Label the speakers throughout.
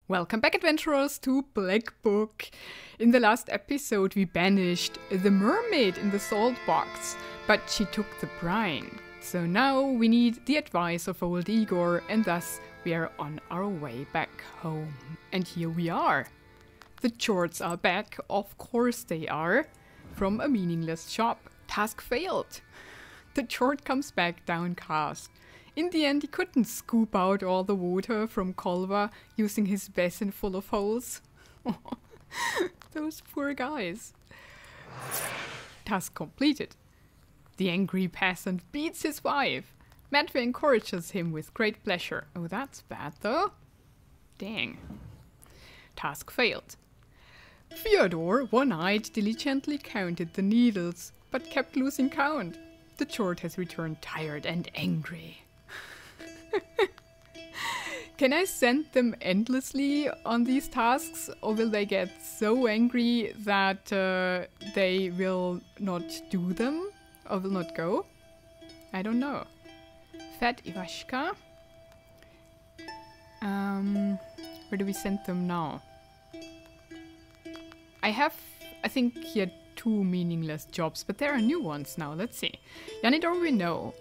Speaker 1: Welcome back, adventurers, to Black Book. In the last episode, we banished the mermaid in the salt box, but she took the brine. So now we need the advice of old Igor, and thus we are on our way back home. And here we are. The chorts are back, of course they are, from a meaningless job. Task failed. The chort comes back downcast. In the end, he couldn't scoop out all the water from Kolva using his basin full of holes. Those poor guys. Task completed. The angry peasant beats his wife. Matvey encourages him with great pleasure. Oh, that's bad, though. Dang. Task failed. Fyodor, one-eyed, diligently counted the needles, but kept losing count. The chort has returned tired and angry. Can I send them endlessly on these tasks, or will they get so angry that they will not do them, or will not go? I don't know. Fat Ivashka. Where do we send them now? I think here 2 meaningless jobs, but there are new ones now. Let's see. Janidor we know.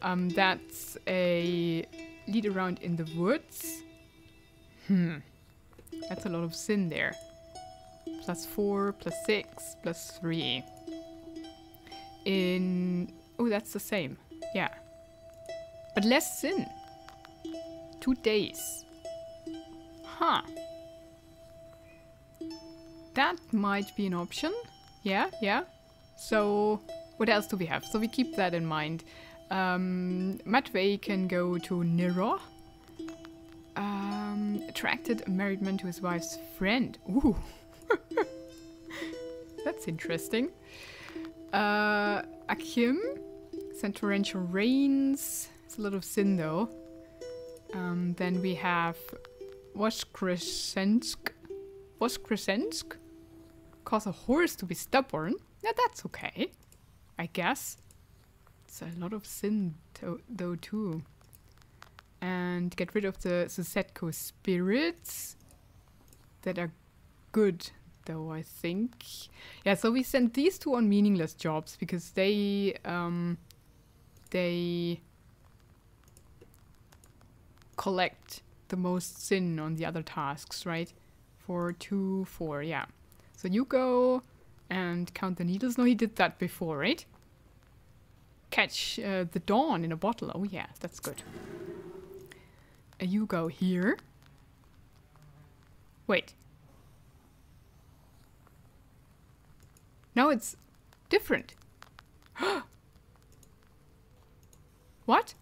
Speaker 1: That's a lead around in the woods. That's a lot of sin there. +4, +6, +3. Oh, that's the same. Yeah. But less sin. 2 days. Huh. That might be an option. Yeah. So, what else do we have? So we keep that in mind. Matvey can go to Niro. Attracted a married man to his wife's friend. Ooh. That's interesting. Akim sent torrential rains. It's a lot of sin though. Then we have Voskresensk. Cause a horse to be stubborn. Yeah, that's okay, I guess. It's a lot of sin though too. And get rid of the Susetko spirits. That are good though, I think. Yeah, so we sent these 2 on meaningless jobs because they collect the most sin on the other tasks, right? 4, 2, 4, yeah. So you go and count the needles. No, he did that before, right? Catch the dawn in a bottle. Oh yeah, that's good. You go here. Wait. Now it's different. What?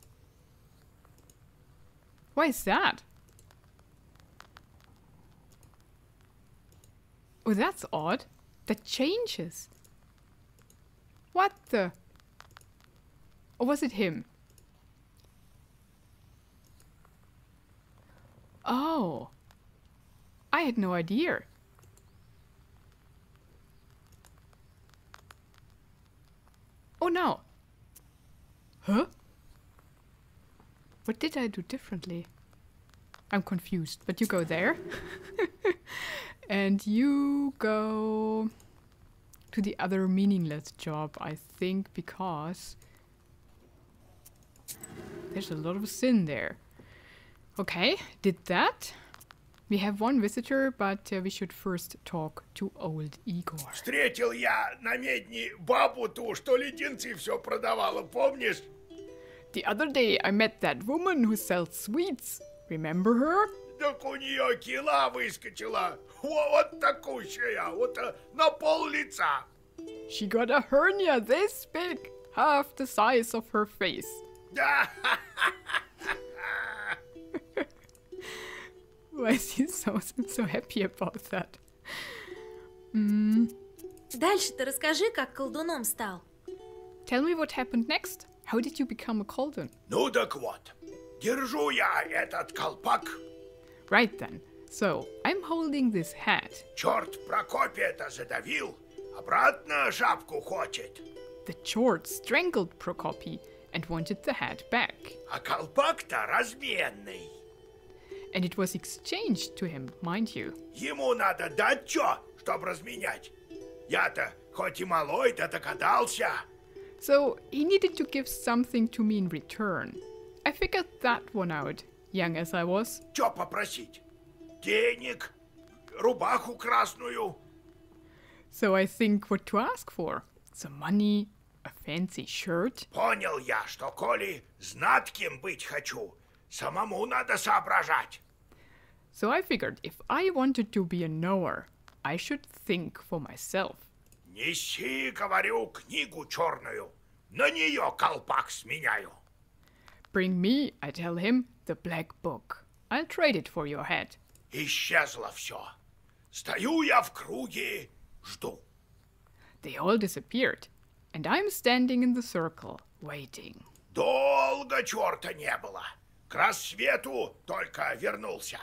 Speaker 1: Why is that? Oh, that's odd. That changes. What the? Or was it him? Oh. I had no idea. Oh no. Huh? What did I do differently? I'm confused, but you go there. And you go to the other meaningless job, I think, because there's a lot of sin there. Okay, did that. We have 1 visitor, but we should first talk to old Igor.
Speaker 2: Встретил я на медне бабу ту, что леденцы все продавала, помнишь?
Speaker 1: The other day I met that woman who sells sweets. Remember her?
Speaker 2: Так у нее кила выскочила. Вот такущая, вот на пол лица.
Speaker 1: She got a hernia this big, half the size of her face.
Speaker 2: Да.
Speaker 1: Why is he so happy about that?
Speaker 3: Дальше-то расскажи, как колдуном стал.
Speaker 1: Tell me what happened next. How did you become a koldun?
Speaker 2: Ну так вот, держу я этот колпак.
Speaker 1: Right then. So, I'm holding this hat.
Speaker 2: Черт Прокопия-то задавил, обратно шапку хочет.
Speaker 1: The chort strangled Prokopy and wanted the hat back.
Speaker 2: А колпак-то разменный.
Speaker 1: and it was exchanged to him, mind you.
Speaker 2: Ему надо дать чё, чтоб разменять. Я-то хоть и малой, да догадался.
Speaker 1: So he needed to give something to me in return. I figured that one out, young as I was.
Speaker 2: Чё попросить? Денег? Рубаху красную?
Speaker 1: So I think what to ask for. Some money, a fancy shirt.
Speaker 2: Понял я, что коли знатким быть хочу, самому надо соображать.
Speaker 1: So I figured if I wanted to be a knower, I should think for myself.
Speaker 2: Неси, говорю, книгу черную. На нее колпак сменяю.
Speaker 1: Bring me, I tell him, the black book. I'll trade it for your head.
Speaker 2: Исчезло все. Стою я в круге, жду.
Speaker 1: They all disappeared, and I'm standing in the circle, waiting.
Speaker 2: Долго черта не было. К рассвету только вернулся.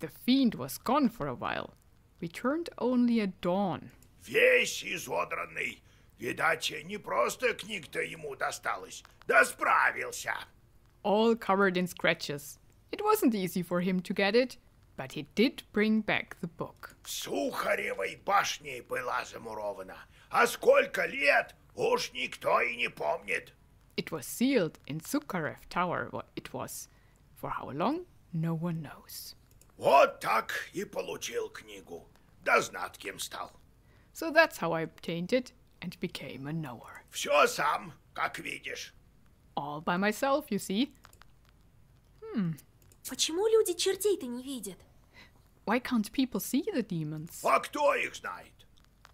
Speaker 1: The fiend was gone for a while. Returned only at dawn.
Speaker 2: Весь изодранный. Видать, не просто книг-то ему досталось. Да справился.
Speaker 1: All covered in scratches. It wasn't easy for him to get it, but he did bring back the book.
Speaker 2: В Сухаревой башне была замурована. А сколько лет, уж никто и не помнит.
Speaker 1: It was sealed in Sukharev Tower, what it was. For how long, no one knows.
Speaker 2: Вот так и получил книгу. Да знатким стал.
Speaker 1: So that's how I obtained it and became a knower.
Speaker 2: Все сам, как видишь.
Speaker 1: All by myself, you see.
Speaker 3: Почему люди чертей-то не видят?
Speaker 1: Why can't people see the demons?
Speaker 2: А кто их знает?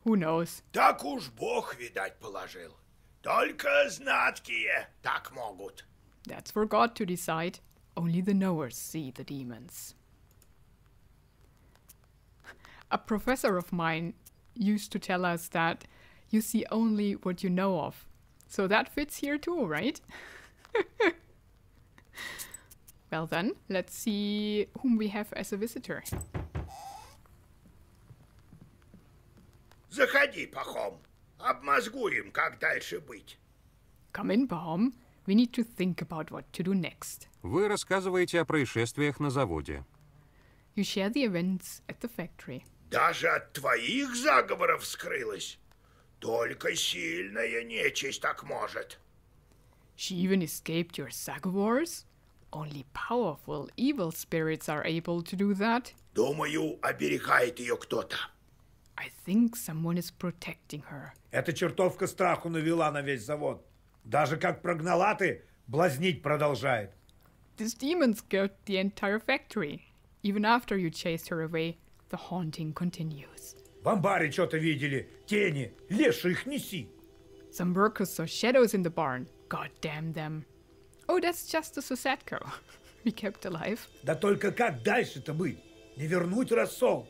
Speaker 1: Who knows?
Speaker 2: Так уж Бог, видать, положил. Только знаткие так могут.
Speaker 1: That's for God to decide. Only the knowers see the demons. A professor of mine used to tell us that you see only what you know of. So that fits here too, right? Well then, let's see whom we have as a visitor.
Speaker 2: Заходи, Пахом. Обмозгуем, как дальше быть.
Speaker 1: Come in, Bahom. We need to think about what to do next.
Speaker 4: Вы рассказываете о происшествиях на заводе.
Speaker 1: You share the events at the factory.
Speaker 2: Даже от твоих заговоров скрылась. Только сильная нечисть так может.
Speaker 1: She even escaped your saga wars? Only powerful evil spirits are able to do that.
Speaker 2: Думаю, оберегает ее кто-то.
Speaker 1: I think someone is protecting her.
Speaker 5: Эта чертовка страху навела на весь завод. Даже как прогнала ты, блазнить продолжает.
Speaker 1: This demon scared the entire factory. Even after you chased her away, the haunting continues.
Speaker 5: В амбаре что-то видели. Тени. Леший их неси.
Speaker 1: Some workers saw shadows in the barn. God damn them. Oh, that's just a Susetko we kept alive.
Speaker 5: Да только как дальше-то быть? Не вернуть рассол?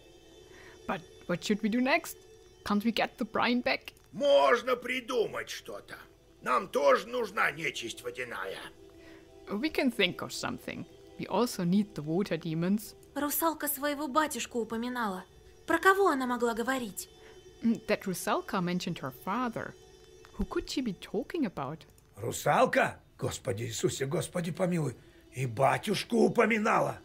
Speaker 1: But what should we do next? Can't we get the brine back?
Speaker 2: Можно придумать что-то. Нам тоже нужна нечисть водяная.
Speaker 1: We can think of something. We also need the water demons.
Speaker 3: Русалка своего батюшку упоминала. Про кого она могла говорить?
Speaker 1: That Rusalka mentioned her father. Who could she be talking about?
Speaker 5: Русалка? Господи Иисусе, Господи помилуй. И батюшку упоминала.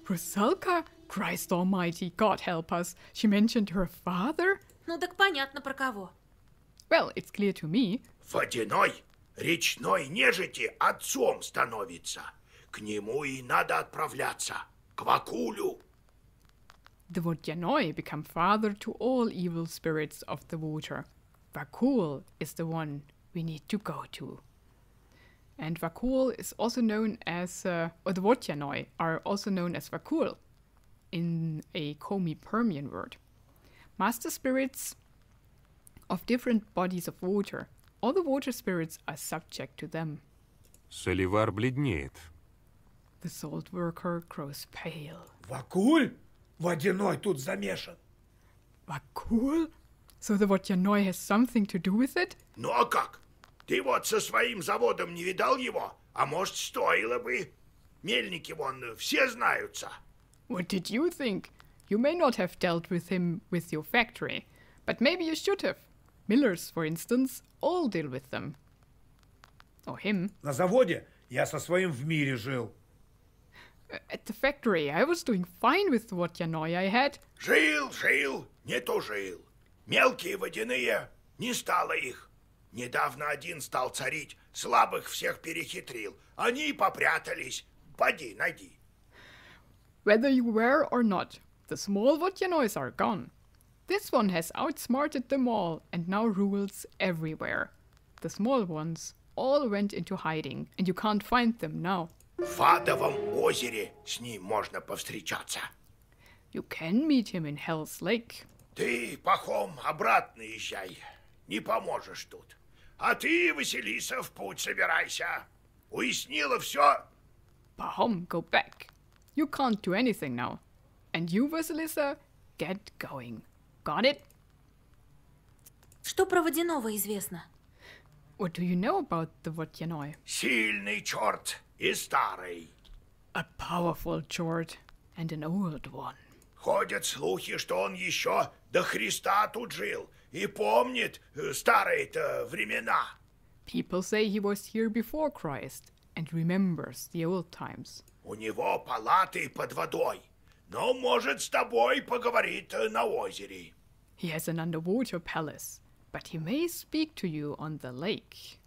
Speaker 1: Rusalka? Christ almighty, God help us. She mentioned her father?
Speaker 3: Ну так понятно про кого.
Speaker 1: Well, it's clear to me.
Speaker 2: Водяной, речной нежити отцом становится. К нему и надо отправляться. К Вакулю.
Speaker 1: The Vodyanoi become father to all evil spirits of the water. Vakul is the one we need to go to. And Vakul is also known as, or the Vodyanoi are also known as Vakul in a Komi-Permian word. Master spirits of different bodies of water. All the water spirits are subject to them.
Speaker 4: Соливар бледнеет.
Speaker 1: The salt worker grows pale.
Speaker 5: Вакуль? Водяной тут замешан.
Speaker 1: Vakul? So the Vodyanoi has something to do with it?
Speaker 2: Ну а как? Ты вот со своим заводом не видал его? А может, стоило бы? Мельники вон все знаются.
Speaker 1: What did you think? You may not have dealt with him with your factory, but maybe you should have. Millers, for instance, all deal with them. Or him.
Speaker 5: На заводе я со своим в мире жил.
Speaker 1: At the factory, I was doing fine with what vodyanoi I had.
Speaker 2: Жил, не тужил. Мелкие водяные, не стало их. Недавно один стал царить, слабых всех перехитрил. Они и попрятались. Поди, найди.
Speaker 1: Whether you were or not, the small vodyanois are gone. This one has outsmarted them all and now rules everywhere. The small ones all went into hiding, and you can't find them now.
Speaker 2: В Адовом озере с ним можно повстречаться.
Speaker 1: You can meet him in Hell's Lake.
Speaker 2: Ты, Пахом, обратно езжай. Не поможешь тут. А ты, Василиса, в путь собирайся. Уяснила все?
Speaker 1: Pahom, go back. You can't do anything now. And you, Vasilisa, get going. Got it?
Speaker 3: Что про водяного известно?
Speaker 1: What do you know about the vodyanoi?
Speaker 2: Сильный черт и старый.
Speaker 1: A powerful chort and an old one.
Speaker 2: Ходят слухи, что он еще до Христа тут жил и помнит старые-то времена.
Speaker 1: People say he was here before Christ and remembers the old times.
Speaker 2: У него палаты под водой, но может с тобой поговорить на озере.
Speaker 1: He has an underwater palace, but he may speak to you on the lake.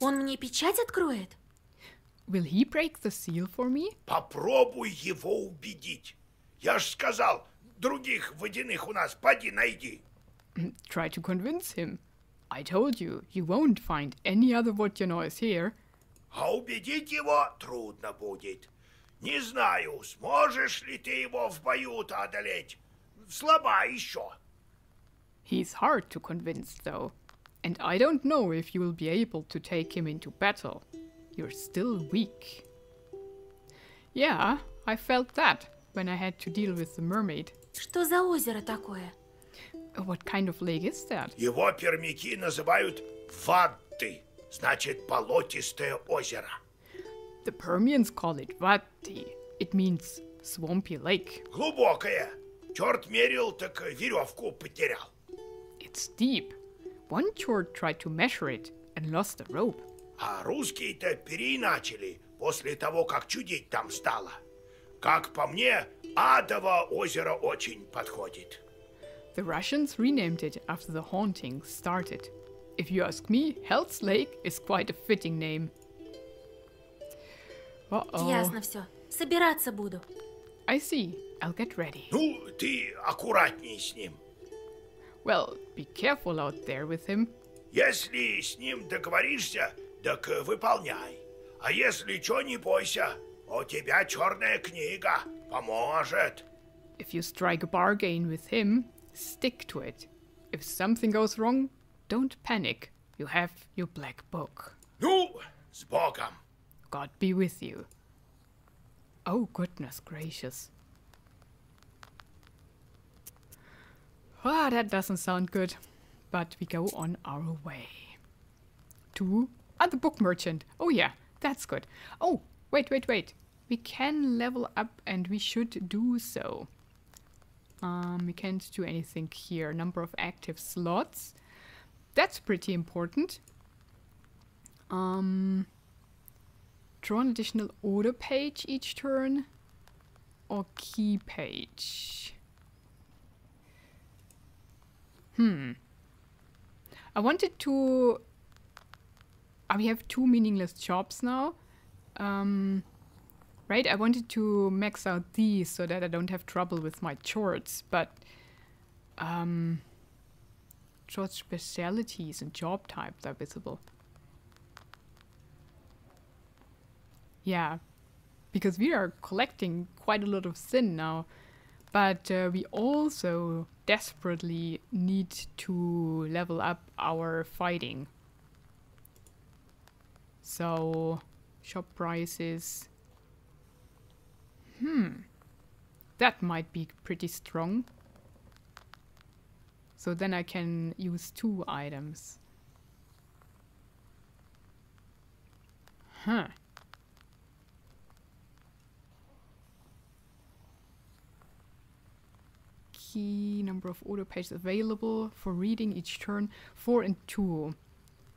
Speaker 3: Он мне печать откроет?
Speaker 1: Will he break the seal for me?
Speaker 2: Попробуй его убедить. Я ж сказал, других водяных у нас поди найди.
Speaker 1: Try to convince him. I told you, you won't find any other vodyanois here.
Speaker 2: А убедить его трудно будет. Не знаю, сможешь ли ты его в бою-то одолеть. Слаба еще.
Speaker 1: He's hard to convince, though. And I don't know if you will be able to take him into battle. You're still weak. Yeah, I felt that when I had to deal with the mermaid.
Speaker 3: Что за озеро такое?
Speaker 1: What kind of lake is that?
Speaker 2: Его пермяки называют Ватты, значит болотистое озеро.
Speaker 1: The Permians call it Vatti. It means swampy lake.
Speaker 2: Глубокое. Черт мерил, так веревку потерял.
Speaker 1: It's deep. One chort tried to measure it and lost the rope.
Speaker 2: А русские-то переиначили после того, как чудить там стало. Как по мне, Адово озеро очень подходит.
Speaker 1: The Russians renamed it after the haunting started. If you ask me, Hell's Lake is quite a fitting name. Uh-oh.
Speaker 3: Ясно все. Собираться буду.
Speaker 1: I see. I'll get ready.
Speaker 2: Ну, ты аккуратней с ним.
Speaker 1: Well, be careful out there with him.
Speaker 2: Если с ним договоришься, так выполняй. А если чё, не бойся, у тебя черная книга поможет.
Speaker 1: If you strike a bargain with him, stick to it. If something goes wrong, don't panic. You have your black book.
Speaker 2: Ну, с Богом.
Speaker 1: God be with you. Oh, goodness gracious. Ah, that doesn't sound good. But we go on our way. To the book merchant. Oh yeah, that's good. Oh, wait. We can level up and we should do so. We can't do anything here. Number of active slots. That's pretty important. Draw an additional order page each turn. Or key page. I wanted to... we have 2 meaningless jobs now. Right? I wanted to max out these so that I don't have trouble with my chorts, but... chort specialities and job types are visible. Yeah, because we are collecting quite a lot of sin now. But we also desperately need to level up our fighting. So, shop prices. That might be pretty strong. So then I can use 2 items. Key number of order pages available for reading each turn, 4 and 2.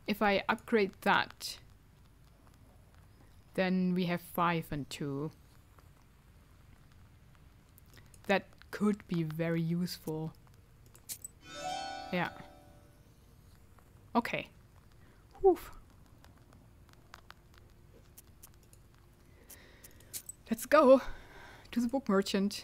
Speaker 1: If I upgrade that, Then we have 5 and 2. That could be very useful. Yeah. Okay. Whew. Let's go to the book merchant.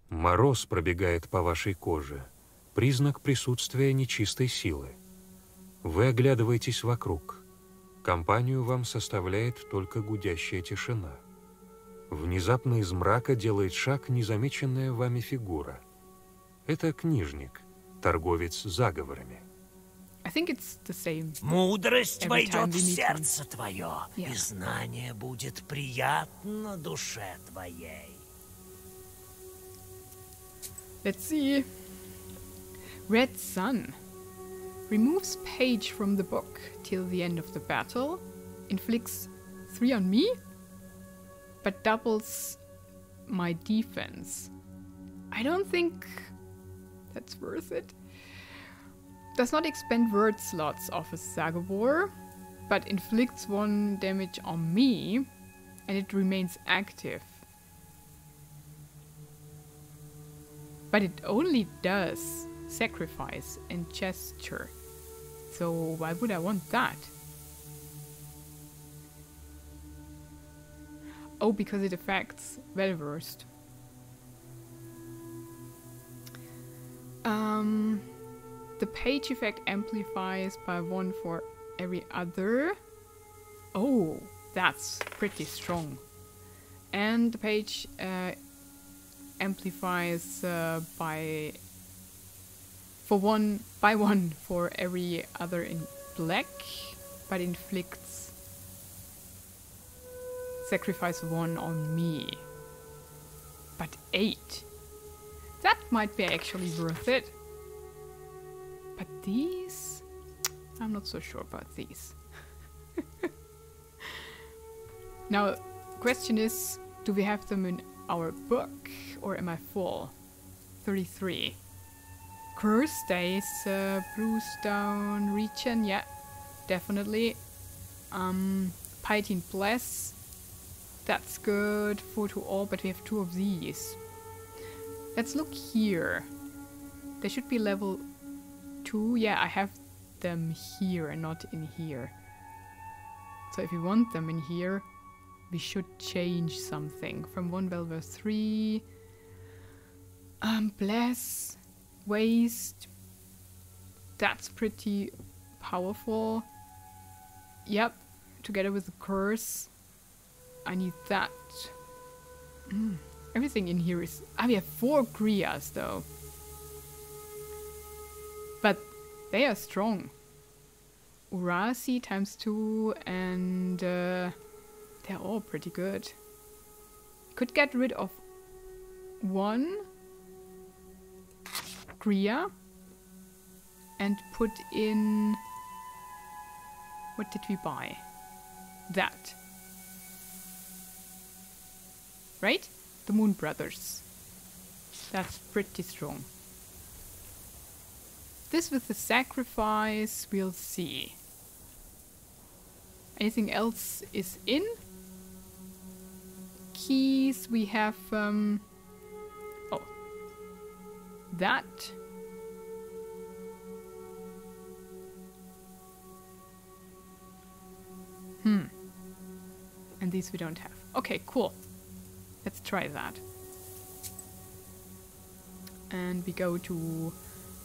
Speaker 4: Мороз пробегает по вашей коже. Признак присутствия нечистой силы. Вы оглядываетесь вокруг. Компанию вам составляет только гудящая тишина. Внезапно из мрака делает шаг незамеченная вами фигура. Это книжник, торговец заговорами.
Speaker 1: I think it's the same.
Speaker 6: Мудрость
Speaker 1: Every time
Speaker 6: войдет
Speaker 1: we
Speaker 6: в
Speaker 1: meet
Speaker 6: сердце твое,
Speaker 1: Yeah.
Speaker 6: и знание будет приятно душе твоей.
Speaker 1: Let's see. Red Sun. Removes page from the book till the end of the battle. Inflicts 3 on me, but doubles my defense. I don't think that's worth it. Does not expend word slots of a Sagobor, but inflicts 1 damage on me, and it remains active. But it only does sacrifice and gesture. So why would I want that? Oh, because it affects Well-Versed. The page effect amplifies by 1 for every other. Oh, that's pretty strong. And the page amplifies by 1 for every other in black, but inflicts sacrifice 1 on me. But 8. That might be actually worth it. But these, I'm not so sure about these. Now, question is, do we have them in our book or am I full? 33. Curse days, Bluestone region, yeah, definitely. Python Bless, that's good. 4 to all, but we have 2 of these. Let's look here. They should be level 2. Yeah, I have them here and not in here. So if we want them in here, we should change something. From 1 Belver 3. Bless. Waste. That's pretty powerful. Yep. Together with the curse. I need that. Everything in here is... we have 4 Kriyas though. But they are strong. Urasi times 2 and they're all pretty good. Could get rid of 1 Kriya and put in... What did we buy? That. Right? The Moon Brothers. That's pretty strong. This with the sacrifice, we'll see. Anything else is in? Keys, we have... oh. That. And these we don't have. Okay, cool. Let's try that. And we go to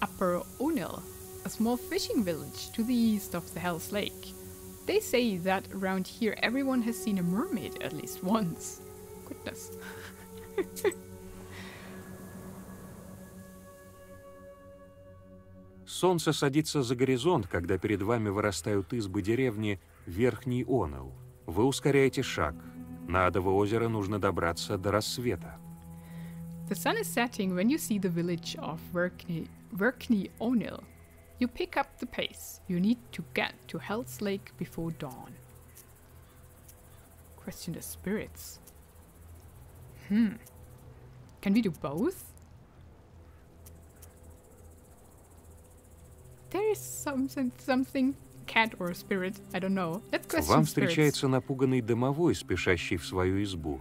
Speaker 1: Upper Unil, a small fishing village to the east of the Hell's Lake. They say that around here everyone has seen a mermaid at least once. Goodness.
Speaker 4: Солнце садится за горизонт, когда перед вами вырастают избы деревни Верхний Онил. Вы ускоряете шаг. На Адово озеро нужно добраться до рассвета.
Speaker 1: The sun is setting when you see the village of Verkny Onil. You pick up the pace. You need to get to Hell's Lake before dawn. Question the spirits. Can we do both? there is something cat or a spirit, I don't know. Let's question
Speaker 4: Вам
Speaker 1: spirits.
Speaker 4: встречается напуганный домовой, спешащий в свою избу.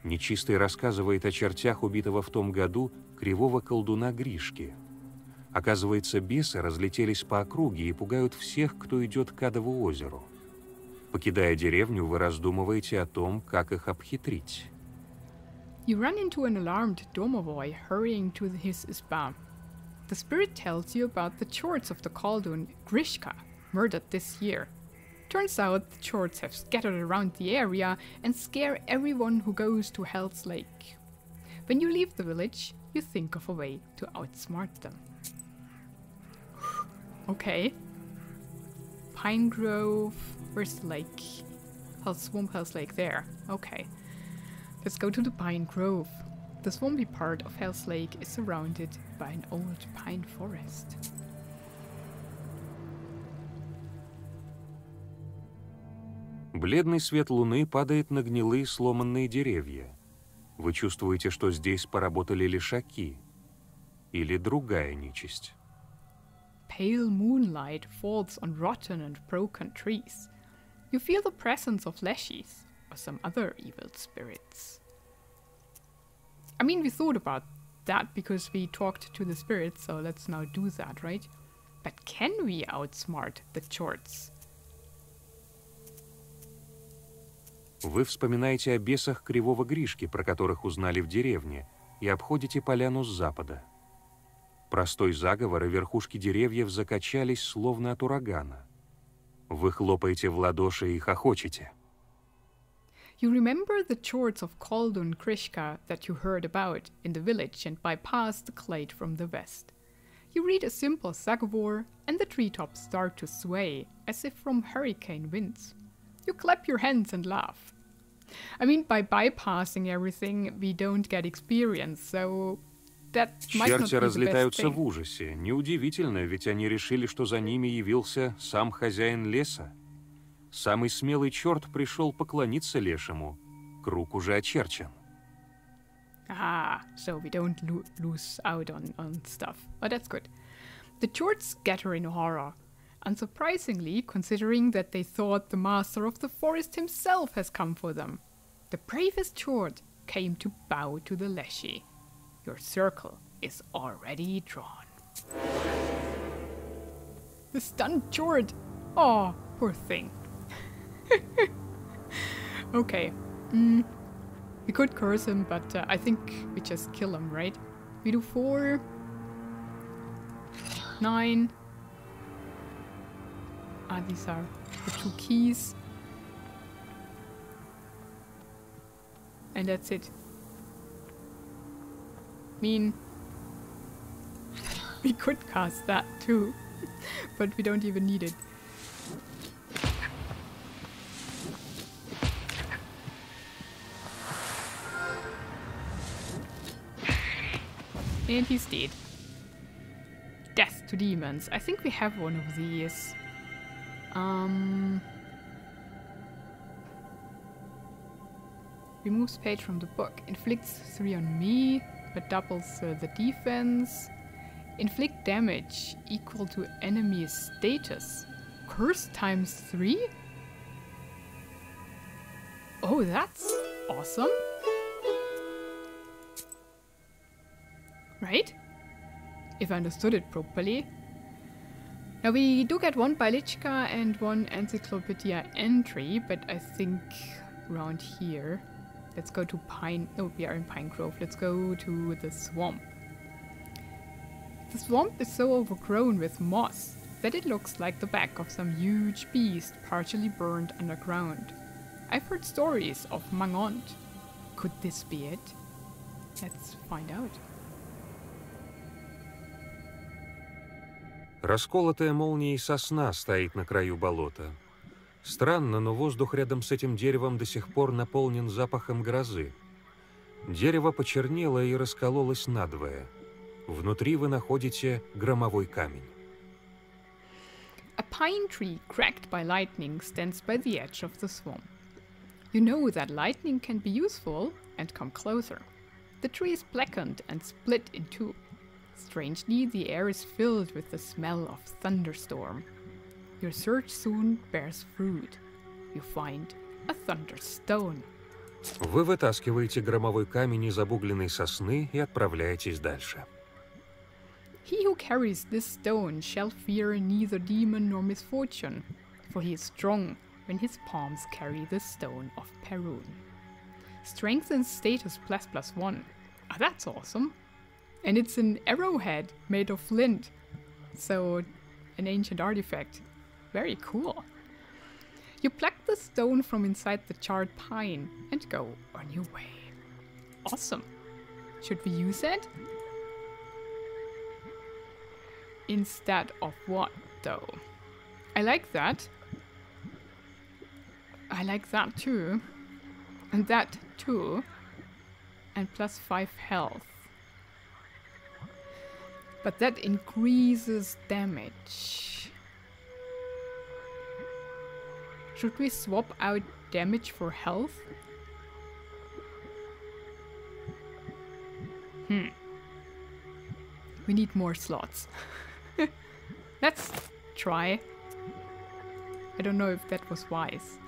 Speaker 4: Нечистый рассказывает о чертях убитого в том году кривого колдуна Гришки. Оказывается, бесы разлетелись по округе и пугают всех, кто идет к Адову озеру. Покидая деревню, вы раздумываете о том, как их обхитрить.
Speaker 1: You run into an alarmed domovoi hurrying to his izba. The spirit tells you about the chorts of the koldun Grishka, murdered this year. Turns out the chorts have scattered around the area and scare everyone who goes to Hell's Lake. When you leave the village, you think of a way to outsmart them. Okay. Pine Grove, where's the lake? Hell's Lake, there. Okay. Let's go to the Pine Grove. The swampy part of Hell's Lake is surrounded by an old pine forest.
Speaker 4: Бледный свет луны падает на гнилые сломанные деревья. Вы чувствуете, что здесь поработали лишаки или другая нечисть.
Speaker 1: Pale moonlight falls on rotten and broken trees. You feel the presence of leshies or some other evil spirits. I mean, we thought about that because we talked to the spirits, so let's now do that, right? But can we outsmart the chorts?
Speaker 4: Вы вспоминаете о бесах Кривого Гришки, про которых узнали в деревне, и обходите поляну с запада. Простой заговор, и верхушки деревьев закачались, словно от урагана. Вы хлопаете в ладоши и хохочете.
Speaker 1: You remember the chorts of Koldun Krishka that you heard about in the village and bypass the glade from the west. You read a simple zagovor, and the treetops start to sway, as if from hurricane winds. You clap your hands and laugh. I mean, by bypassing everything, we don't get experience, so that might not
Speaker 4: Черти
Speaker 1: be the best
Speaker 4: разлетаются
Speaker 1: thing.
Speaker 4: в ужасе. Неудивительно, ведь они решили, что за ними явился сам хозяин леса. Самый смелый черт пришел поклониться лешему. Круг уже очерчен.
Speaker 1: Ah, so we don't lose out on stuff. Oh, that's good. The chorts scatter in horror. Unsurprisingly, considering that they thought the master of the forest himself has come for them. The bravest chort came to bow to the leshy. Your circle is already drawn. The stunned chort! Oh, poor thing. Okay. We could curse him, but I think we just kill him, right? We do 4, 9. Ah, these are the 2 keys. And that's it. I mean, we could cast that too, but we don't even need it. And he's dead. Death to demons. I think we have one of these. Removes page from the book. Inflicts 3 on me, but doubles the defense. Inflict damage equal to enemy's status. Curse times 3? Oh, that's awesome. Right? If I understood it properly. Now we do get 1 bailichka and 1 encyclopedia entry, but I think around here. Let's go to Pine... Oh, we are in Pine Grove. Let's go to the swamp. The swamp is so overgrown with moss that it looks like the back of some huge beast partially burned underground. I've heard stories of Mangont. Could this be it? Let's find out.
Speaker 4: Расколотая молнией сосна стоит на краю болота. Странно, но воздух рядом с этим деревом до сих пор наполнен запахом грозы. Дерево почернело и раскололось надвое. Внутри вы находите громовой камень.
Speaker 1: A pine tree cracked by lightning stands by the edge of the swamp. You know that lightning can be useful and come closer. The tree is blackened and split in two. Strangely, the air is filled with the smell of thunderstorm. Your search soon bears fruit. You find a thunderstone.
Speaker 4: Вы вытаскиваете громовой камень из обугленной сосны и отправляетесь дальше.
Speaker 1: He who carries this stone shall fear neither demon nor misfortune, for he is strong when his palms carry the stone of Perun. Strength and status +1. Oh, that's awesome. And it's an arrowhead made of flint. So, an ancient artifact. Very cool. You pluck the stone from inside the charred pine and go on your way. Awesome. Should we use it? Instead of what, though? I like that. I like that too. And that too. And +5 health. But that increases damage. Should we swap out damage for health? We need more slots. Let's try. I don't know if that was wise.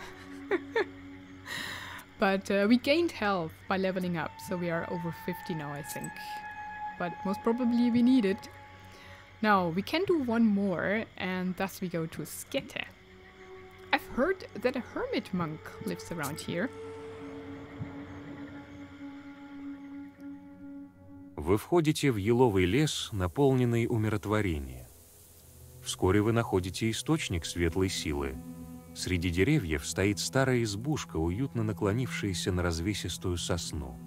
Speaker 1: But we gained health by leveling up, so we are over 50 now, I think. But most probably we need it. Now, we can do one more, and thus we go to Sketa. I've heard that a hermit monk lives around here.
Speaker 4: Вы входите в еловый лес, наполненный умиротворением. Вскоре вы находите источник светлой силы. Среди деревьев стоит старая избушка, уютно наклонившаяся на развесистую сосну.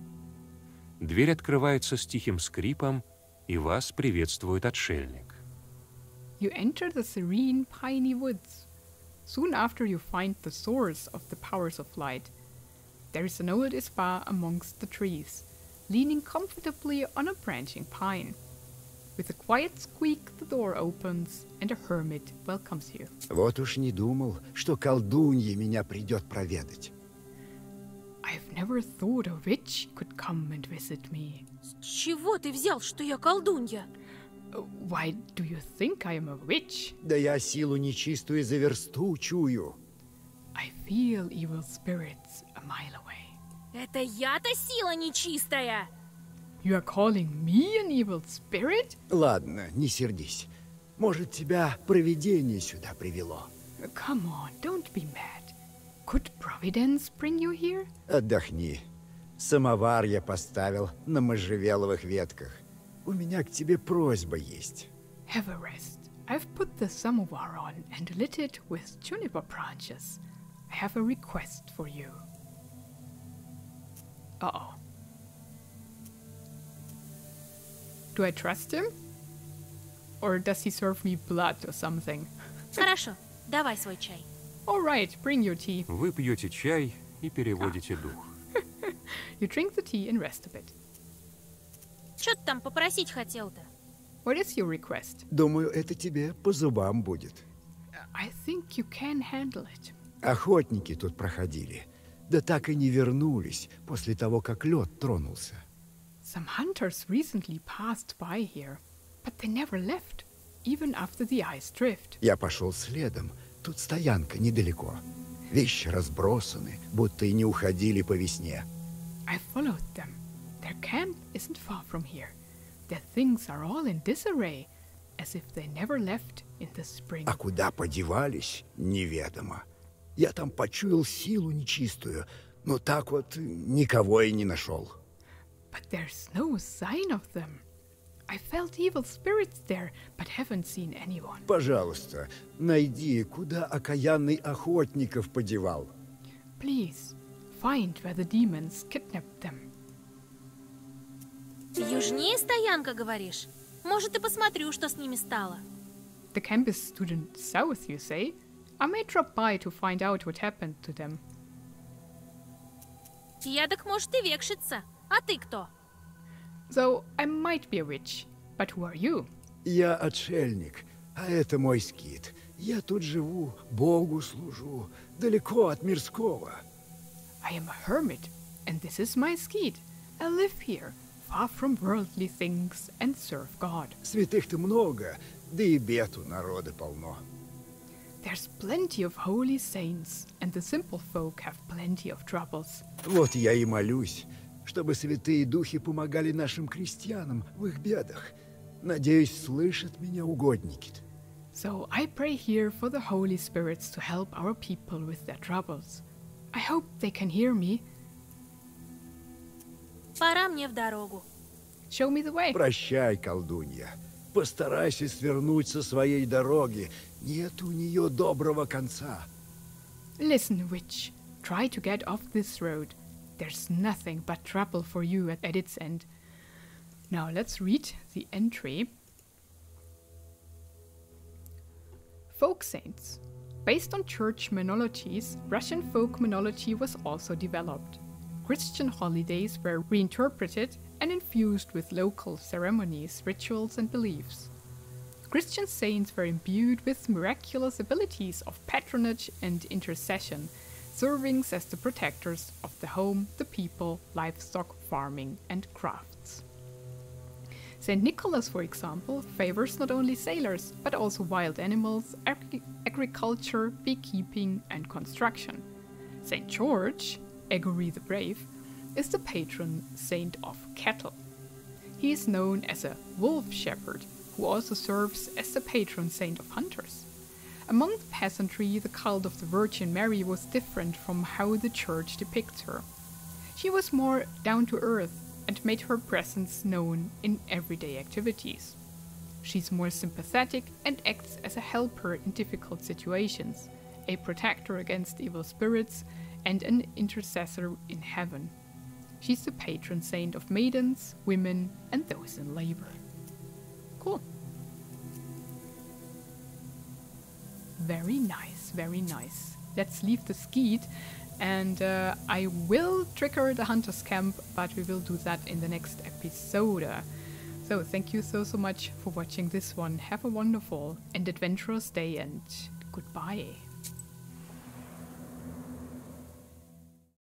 Speaker 4: Дверь открывается с тихим скрипом, и вас приветствует отшельник.
Speaker 1: You enter the serene, piney woods. Soon after you find the source of the powers of light. There is an old isba amongst the trees, leaning comfortably on a branching pine. With a quiet squeak, the door opens, and a hermit welcomes you.
Speaker 7: Вот уж не думал, что колдунья меня придет проведать.
Speaker 1: I've never thought a witch could come and visit me.
Speaker 3: С чего ты взял, что я колдунья?
Speaker 1: Why do you think I am a witch?
Speaker 7: Да я силу нечистую за версту чую.
Speaker 1: I feel evil spirits a mile away.
Speaker 3: Это я-то сила нечистая!
Speaker 1: You are calling me an evil spirit?
Speaker 7: Ладно, не сердись. Может, тебя провидение сюда привело.
Speaker 1: Come on, don't be mad. Could Providence bring you here?
Speaker 7: Отдохни. Самовар я поставил на можжевеловых ветках. У меня к тебе просьба есть.
Speaker 1: Have a rest. I've put the samovar on and lit it with juniper branches. I have a request for you. Uh-oh. Do I trust him? Or does he serve me blood or something?
Speaker 3: Хорошо, давай свой чай.
Speaker 1: All right, bring your tea.
Speaker 4: Вы пьете чай и переводите дух.
Speaker 1: You drink the tea and rest a bit.
Speaker 3: Чё ты там попросить хотел-то?
Speaker 1: What is your request?
Speaker 7: Думаю, это тебе по зубам будет.
Speaker 1: I think you can handle it.
Speaker 7: Охотники тут проходили. Да так и не вернулись после того, как лед тронулся.
Speaker 1: Some hunters recently passed by here, but they never left, even after the ice drift.
Speaker 7: Я пошел следом. Тут стоянка недалеко. Вещи разбросаны, будто и не уходили по весне.
Speaker 1: I followed them. Their camp isn't far from here. Their things are all in disarray, as if they never left in the spring.
Speaker 7: А куда подевались, неведомо. Я там почуял силу нечистую, но так вот никого и не нашел.
Speaker 1: But there's no sign of them. I felt evil spirits there, but haven't seen anyone.
Speaker 7: Пожалуйста, найди, куда окаянный охотников подевал.
Speaker 1: Please, find where the demons kidnapped them.
Speaker 3: Южнее стоянка, говоришь? Может, и посмотрю, что с ними стало.
Speaker 1: The camp is to the south, you say? I may drop by to find out what happened to them.
Speaker 3: Я так, может, и векшиться. А ты кто?
Speaker 1: So, I might be a witch, but who are you?
Speaker 7: Я отшельник, а это мой скит. Я тут живу, Богу служу, далеко от мирского.
Speaker 1: I am a hermit, and this is my skeet. I live here, far from worldly things and serve God.
Speaker 7: Святых-то много, да и бед у народа полно.
Speaker 1: There's plenty of holy saints, and the simple folk have plenty of troubles.
Speaker 7: Вот я и молюсь, чтобы святые духи помогали нашим крестьянам в их бедах. Надеюсь, слышат меня угодники.
Speaker 1: So I pray here for the holy spirits to help our people with their troubles. I hope they can hear me.
Speaker 3: Пора мне в дорогу.
Speaker 1: Show me the way.
Speaker 7: Прощай, колдунья. Постарайся свернуть со своей дороги. Нет у нее доброго конца.
Speaker 1: Listen, witch. Try to get off this road. There's nothing but trouble for you at its end. Now let's read the entry. Folk saints. Based on church monologies, Russian folk monology was also developed. Christian holidays were reinterpreted and infused with local ceremonies, rituals, and beliefs. Christian saints were imbued with miraculous abilities of patronage and intercession, serving as the protectors of the home, the people, livestock, farming, and crafts. Saint Nicholas, for example, favors not only sailors, but also wild animals, agriculture, beekeeping, and construction. Saint George, Egory the Brave, is the patron saint of cattle. He is known as a wolf shepherd, who also serves as the patron saint of hunters. Among the peasantry, the cult of the Virgin Mary was different from how the church depicts her. She was more down to earth and made her presence known in everyday activities. She's more sympathetic and acts as a helper in difficult situations, a protector against evil spirits, and an intercessor in heaven. She's the patron saint of maidens, women, and those in labor. Cool. Very nice, very nice. Let's leave the skeet, and I will trigger the hunter's camp, but we will do that in the next episode. So thank you so much for watching this one. Have a wonderful and adventurous day, and goodbye.